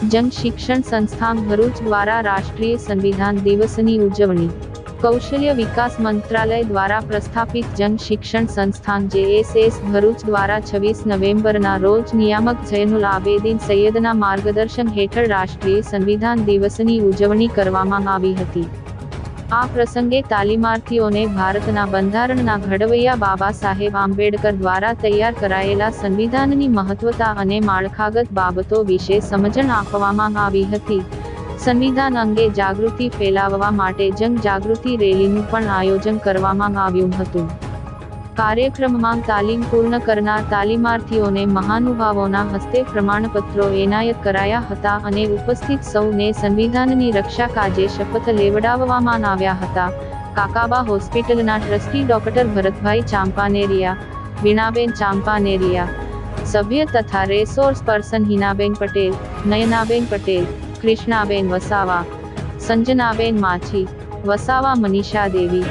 જંગ શિક્ષણ સંસ્થાન ભરૂચ દ્વારા રાષ્ટ્રીય સંવિધાન દિવસની ઉજવણી। કૌશલ્ય વિકાસ મંત્રાલય દ્વારા પ્રસ્થાપિત જંગ શિક્ષણ સંસ્થાન JSS ભરૂચ દ્વારા 26 નવેમ્બરના રોજ નિયામક ઝૈનુલ આબેદીન સૈયદના માર્ગદર્શન હેઠળ રાષ્ટ્રીય સંવિધાન દિવસની ઉજવણી કરવામાં આવી હતી। આ પ્રસંગે તાલીમાર્થીઓને ભારતના બંધારણના ઘડવૈયા બાબા સાહેબ આંબેડકર દ્વારા તૈયાર કરાયેલા સંવિધાનની મહત્વતા અને માળખાગત બાબતો વિશે સમજણ આપવામાં આવી હતી। સંવિધાન અંગે જાગૃતિ ફેલાવવા માટે જંગ જાગૃતિ રેલીનું પણ આયોજન કરવામાં આવ્યું હતું। કાર્યક્રમમાં તાલીમ પૂર્ણ કરનાર તાલીમાર્થીઓને મહાનુભાવોના હસ્તે પ્રમાણપત્રો એનાયત કરાયા હતા અને ઉપસ્થિત સૌને સંવિધાનની રક્ષા કાજે શપથ લેવડાવવામાં આવ્યા હતા। કાકાબા હોસ્પિટલના ટ્રસ્ટી ડોક્ટર ભરતભાઈ ચાંપાનેરિયા, વીણાબેન ચાંપાનેરિયા, સભ્ય તથા રેસોર્સ પર્સન હિનાબેન પટેલ, નયનાબેન પટેલ, કૃષ્ણાબેન વસાવા, સંજનાબેન માછી વસાવા, મનીષા દેવી,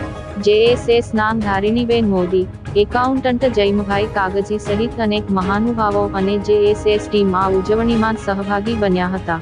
JSS નામ ધારિણીબેન મોદી, એકાઉન્ટન્ટ જયમભાઈ કાગજી સહિત અનેક મહાનુભાવો અને JSS ટીમ આ ઉજવણીમાં સહભાગી બન્યા હતા।